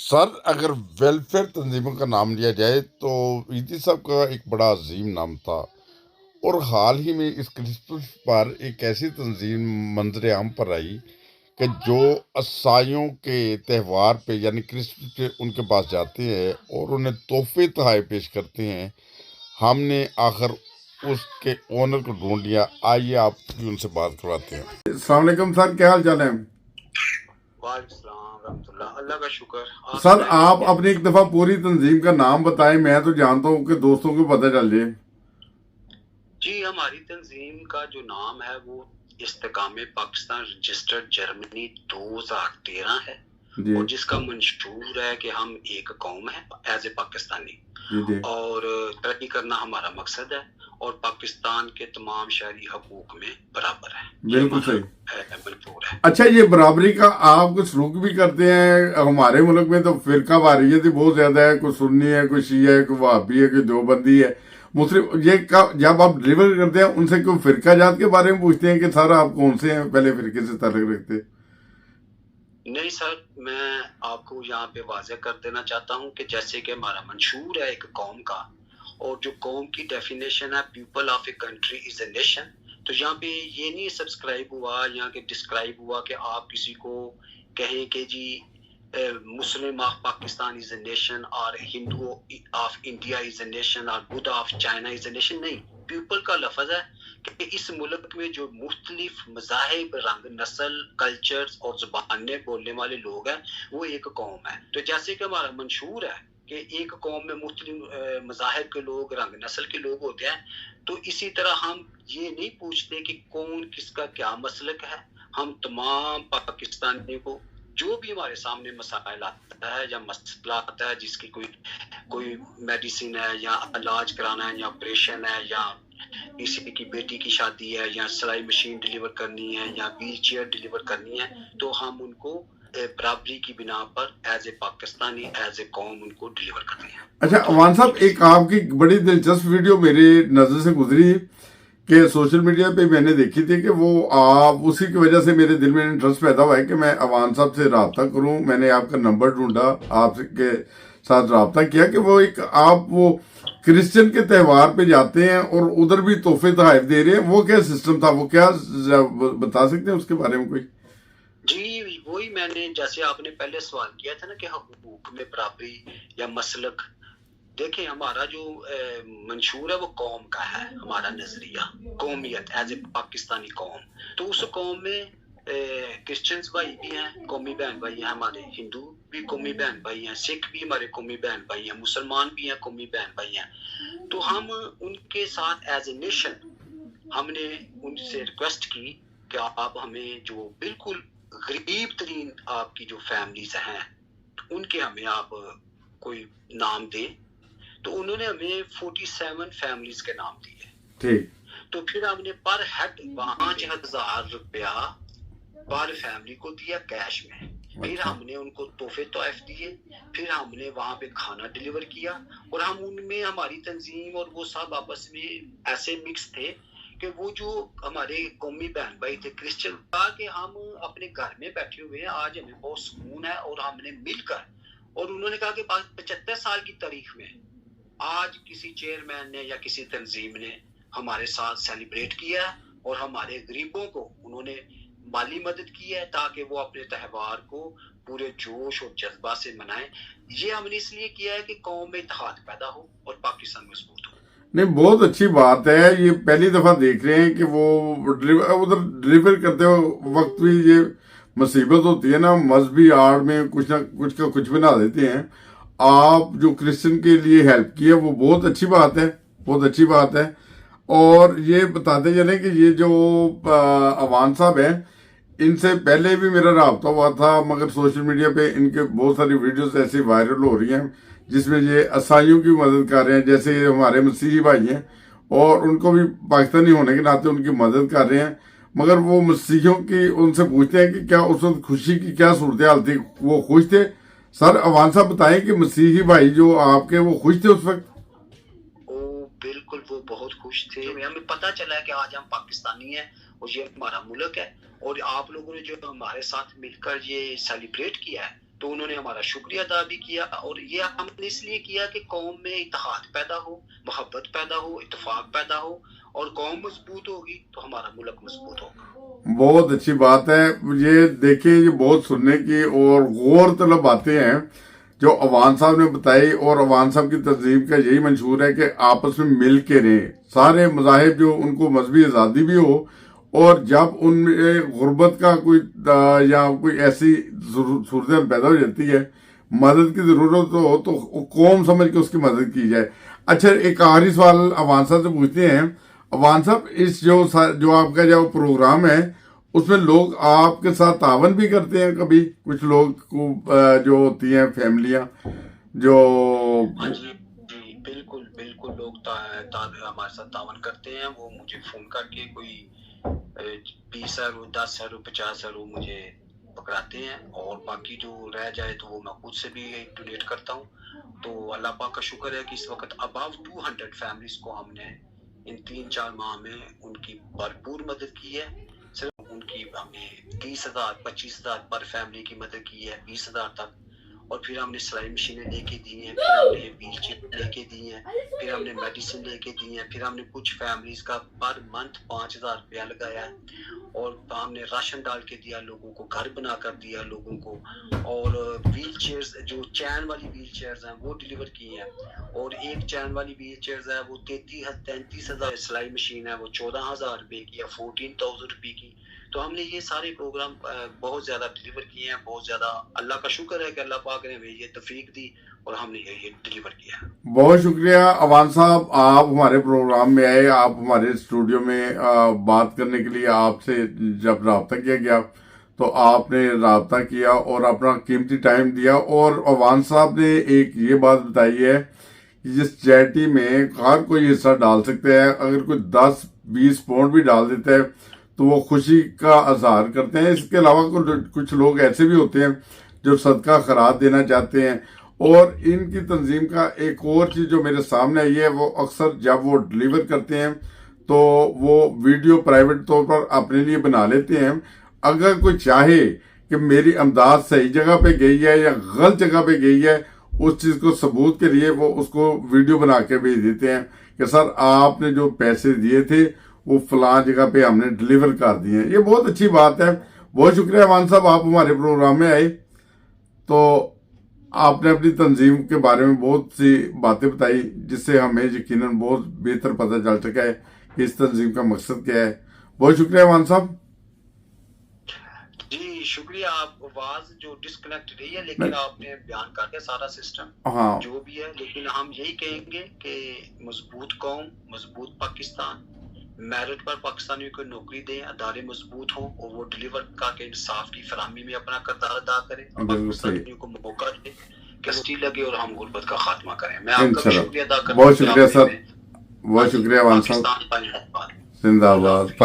Sir, अगर welfare तंजीमों का नाम लिया जाए तो ईदी साहब का एक बड़ा अजीम नाम था। और हाल ही में इस क्रिसमस पर एक ऐसी तंजीम मंजर आम पर आई कि जो ईसाइयों के त्यौहार पे यानी क्रिसमस पे उनके पास जाते हैं और उन्हें तोहफे तोहफे पेश करते हैं। हमने आखिर उसके ओनर को ढूंढ लिया। आइए आप भी उनसे बात करवाते हैं। अस्सलाम वालेकुम सर, क्या हाल चाल है? वालेकुम रहमतुल्लाह। अल्लाह का शुक्र। आप सर, सुनाएं आप ठीक है। अपनी एक दफा पूरी तंजीम का नाम बताएं, मैं तो जानता हूँ कि दोस्तों को पता चल जाए। जी, हमारी तंजीम का जो नाम है वो इस्तेकामे पाकिस्तान रजिस्टर्ड जर्मनी 2013 है जी और जिसका मंशूर है कि हम एक कौम है एज ए पाकिस्तानी जी जी और तरक्की करना हमारा मकसद है और पाकिस्तान के तमाम शहरी हकूक में बराबर है। ये बिल्कुल हमारा सही। मंशूर है। अच्छा, ये बराबरी का आप कुछ सलूक भी करते हैं? हमारे मुल्क में तो फिरका वारियत ही बहुत ज्यादा है। कोई सुन्नी है, कोई शिया है, कोई वहाबी है, कोई देवबंदी है, मुस्लिम। ये जब आप डिलीवर करते हैं उनसे कोई फिरका जात के बारे में पूछते हैं कि सर आप कौन से हैं, पहले फिरके से ताल्लुक रखते हैं? नहीं सर, मैं आपको यहाँ पे वाज़ेह कर देना चाहता हूँ कि जैसे कि हमारा मंशूर है एक कौम का और जो कौम की डेफिनेशन है people of a country is a nation. तो यहाँ पे ये नहीं सब्सक्राइब हुआ यहाँ के डिस्क्राइब हुआ कि आप किसी को कहें कि जी Muslim of Pakistan is a nation और Hindu of India is a nation और Buddh of China is a nation. नहीं, पीपल का लफ्ज है कि इस मुल्क में जो मुख्तलिफ मज़ाहिब, रंग, नस्ल, कल्चर्स और ज़ुबानें बोलने वाले लोग हैं वो एक कौम है। तो जैसे कि हमारा मंशूर है कि एक कौम में मुख्तलिफ मज़ाहिब के लोग, रंग नस्ल के लोग होते हैं, तो इसी तरह हम ये नहीं पूछते कि कौन किसका क्या मसलक है। हम तमाम पाकिस्तानियों को जो भी हमारे सामने मसाइल आता है या मसला आता है, जिसकी कोई मेडिसिन है या इलाज कराना है या ऑपरेशन है या किसी की बेटी की शादी है या सिलाई मशीन डिलीवर करनी है या व्हील चेयर डिलीवर करनी है, तो हम उनको बराबरी की बिना पर as a Pakistani, as a कौम उनको डिलीवर करते हैं। अच्छा अमान साहब, एक आपकी बड़ी दिलचस्प वीडियो मेरी नज़र से गुजरी कि सोशल मीडिया पे मैंने देखी थी कि वो आप उसी की वजह से मेरे दिल में इंटरेस्ट पैदा हुआ है कि मैं अवान साहब से रब्ता करूं। मैंने आपका नंबर ढूंढा, आपके साथ रब्ता किया कि वो एक आप वो क्रिश्चियन के त्यौहार पे जाते हैं और उधर भी तोहफे तोहफे दे रहे हैं। वो क्या सिस्टम था, वो क्या बता सकते हैं उसके बारे में कोई? जी, वही मैंने जैसे आपने पहले सवाल किया था ना कि हकूक में बराबरी या मसलक। देखें, हमारा जो मंशूर है वो कौम का है। हमारा नजरिया कौमियत एज ए पाकिस्तानी कौम, तो उस कौम में क्रिश्चियंस भाई भी हैं, कौमी बहन भाई हैं, हमारे हिंदू भी कौमी बहन भाई हैं, सिख भी हमारे कौमी बहन भाई हैं, मुसलमान भी हैं, कौमी बहन भाई हैं। तो हम उनके साथ एज ए नेशन हमने उनसे रिक्वेस्ट की कि आप हमें जो बिल्कुल गरीब तरीन आपकी जो फैमिलीज हैं उनके हमें आप कोई नाम दें। तो उन्होंने हमें 47 फैमिलीज के नाम दिए। ठीक। तो फिर हमने पर हेड 5,000 रुपया पर फैमिली को दिया कैश में। फिर हमने उनको तोहफे तोहफ दिए, फिर हमने वहां पे खाना डिलीवर किया और हम उनमें हमारी तंजीम और वो सब आपस में ऐसे मिक्स थे कि वो जो हमारे कौमी बहन भाई थे क्रिश्चियन कहा कि हम अपने घर में बैठे हुए हैं, आज हमें बहुत सुकून है और हमने मिलकर, और उन्होंने कहा कि 75 साल की तारीख में आज किसी चेयरमैन ने या किसी तंजीम ने हमारे साथ सेलिब्रेट किया है और हमारे गरीबों को उन्होंने माली मदद की है ताकि वो अपने त्यौहार को पूरे जोश और जज्बा से मनाएं। ये हमने इसलिए किया है कि कौम में इत्तेहाद पैदा हो और पाकिस्तान मजबूत हो। नहीं, बहुत अच्छी बात है। ये पहली दफा देख रहे हैं कि वो उधर डिलीवर करते वक्त भी ये मुसीबत होती है ना, मजहबी आड़ में कुछ ना कुछ का कुछ बना देते हैं। आप जो क्रिश्चियन के लिए हेल्प की है वो बहुत अच्छी बात है, बहुत अच्छी बात है। और ये बताते चले कि ये जो अवान साहब हैं, इनसे पहले भी मेरा राब्ता हुआ था, मगर सोशल मीडिया पे इनके बहुत सारी वीडियोस ऐसी वायरल हो रही हैं जिसमें ये ईसाइयों की मदद कर रहे हैं। जैसे हमारे मसीही भाई हैं और उनको भी पाकिस्तानी होने के नाते उनकी मदद कर रहे हैं, मगर वो मसीहियों की उनसे पूछते हैं कि क्या उस वक्त खुशी की क्या सूरत हाल थी, वो खुश थे? सर अवान साहब बताएं कि मसीही भाई जो आपके वो खुश थे उस वक्त? बिल्कुल, वो बहुत खुश थे। हमें पता चला है कि आज हम पाकिस्तानी हैं और ये हमारा मुल्क है और आप लोगों ने जो हमारे साथ मिलकर ये सेलिब्रेट किया है تو انہوں نے ہمارا شکریہ ادا بھی کیا، اور یہ ہم نے اس لیے کیا کہ قوم میں اتحاد پیدا ہو، محبت پیدا ہو، اتفاق پیدا ہو، اور قوم مضبوط ہوگی تو ہمارا ملک مضبوط ہوگا۔ بہت اچھی بات ہے۔ یہ دیکھیں، یہ بہت سننے کی اور غور طلب باتیں ہیں جو عوان صاحب نے بتائی، اور عوان صاحب کی تنظیم کا یہی منشور ہے کہ آپس میں مل کے رہیں، سارے مذاہب جو ان کو مذہبی آزادی بھی ہو، اور جب ان میں غربت کا کوئی یا کوئی ایسی صورتحال پیدا ہو جاتی ہے، مدد کی ضرورت ہو، تو قوم سمجھ کے اس کی مدد کی جائے۔ اچھا، ایک آخری سوال عوان صاحب سے پوچھتے ہیں۔ عوان صاحب، اس جو آپ کا جو پروگرام ہے، اس میں لوگ آپ کے ساتھ تعاون بھی کرتے ہیں کبھی؟ کچھ لوگ کو جو ہوتی ہیں فیملیاں جو ہاں جی جی، بالکل بالکل، لوگ ہمارے ساتھ تعاون کرتے ہیں۔ وہ مجھے فون کر کے کوئی 20,000 10,000 50,000 مجھے پکڑاتے ہیں، اور باقی جو رہ جائے تو وہ میں خود سے بھی ڈونیٹ کرتا ہوں۔ تو اللہ پاک کا شکر ہے کہ اس وقت اباؤ 200 فیملیز کو ہم نے ان 3-4 ماہ میں ان کی بھرپور مدد کی ہے۔ صرف ان کی ہم نے 30,000 25,000 پر فیملی کی مدد کی ہے، 20,000 تک، اور پھر ہم نے سلائی مشینیں لے کے دی ہیں، پھر ہم نے ویل چیئر لے کے دی ہیں، پھر ہم نے میڈیسن لے کے دی ہیں، پھر ہم نے کچھ فیملیز کا پر منتھ 5,000 روپیہ لگایا ہے، اور ہم نے راشن ڈال کے دیا لوگوں کو، گھر بنا کر دیا لوگوں کو، اور ویل چیئرز جو چین والی ویل چیئرز ہیں وہ ڈیلیور کی ہیں، اور ایک چین والی ویل چیئرز ہے وہ 33,000، سلائی مشین ہے وہ 14,000 روپے کی ہے، 14,000 روپے کی۔ تو ہم نے یہ سارے پروگرام بہت زیادہ ڈیلیور کیے ہیں، بہت زیادہ اللہ کا شکر ہے کہ اللہ پاک نے ہمیں یہ توفیق دی اور ہم نے یہ ڈیلیور کیا۔ بہت شکریہ عوان صاحب، آپ ہمارے پروگرام میں آئے، آپ ہمارے اسٹوڈیو میں بات کرنے کے لیے آپ سے جب رابطہ کیا گیا تو آپ نے رابطہ کیا اور اپنا قیمتی ٹائم دیا، اور عوان صاحب نے ایک یہ بات بتائی ہے کہ جس چیریٹی میں ہر کوئی حصہ ڈال سکتا ہے، اگر کوئی 10-20 پاؤنڈ بھی ڈال دیتا ہے تو وہ خوشی کا اظہار کرتے ہیں۔ اس کے علاوہ کچھ لوگ ایسے بھی ہوتے ہیں جو صدقہ خیرات دینا چاہتے ہیں، اور ان کی تنظیم کا ایک اور چیز جو میرے سامنے آئی ہے، وہ اکثر جب وہ ڈیلیور کرتے ہیں تو وہ ویڈیو پرائیویٹ طور پر اپنے لیے بنا لیتے ہیں۔ اگر کوئی چاہے کہ میری امداد صحیح جگہ پہ گئی ہے یا غلط جگہ پہ گئی ہے، اس چیز کو ثبوت کے لیے وہ اس کو ویڈیو بنا کے بھیج دیتے ہیں کہ سر آپ نے جو پیسے دیے تھے وہ فلاں جگہ پہ ہم نے ڈیلیور کر دیے ہیں۔ یہ بہت اچھی بات ہے۔ بہت شکریہ عوان صاحب، آپ ہمارے پروگرام میں آئے تو آپ نے اپنی تنظیم کے بارے میں بہت سی باتیں بتائی، جس سے ہمیں یقیناً بہت بہتر پتہ چل سکا ہے کہ اس تنظیم کا مقصد کیا ہے۔ بہت شکریہ عوان صاحب۔ جی شکریہ۔ آپ آواز جو ڈسکنیکٹ رہی ہے، لیکن آپ نے بیان کر دیا سارا سسٹم ہاں، جو بھی ہے، لیکن ہم یہی کہیں گے کہ مضبوط قوم، مضبوط پاکستان، میرٹ پر پاکستانیوں کو نوکری دیں، ادارے مضبوط ہوں، اور وہ ڈیلیور کر کے انصاف کی فراہمی میں اپنا کردار ادا کریں، اور پاکستانیوں کو موقع دیں کہ اسٹی لگے اور ہم غربت کا خاتمہ کریں۔ میں آپ کا بھی شکریہ ادا کرتا ہوں۔ بہت شکریہ سر، بہت شکریہ عوان صاحب، پاکستان زندہ باد۔ زندہ باد۔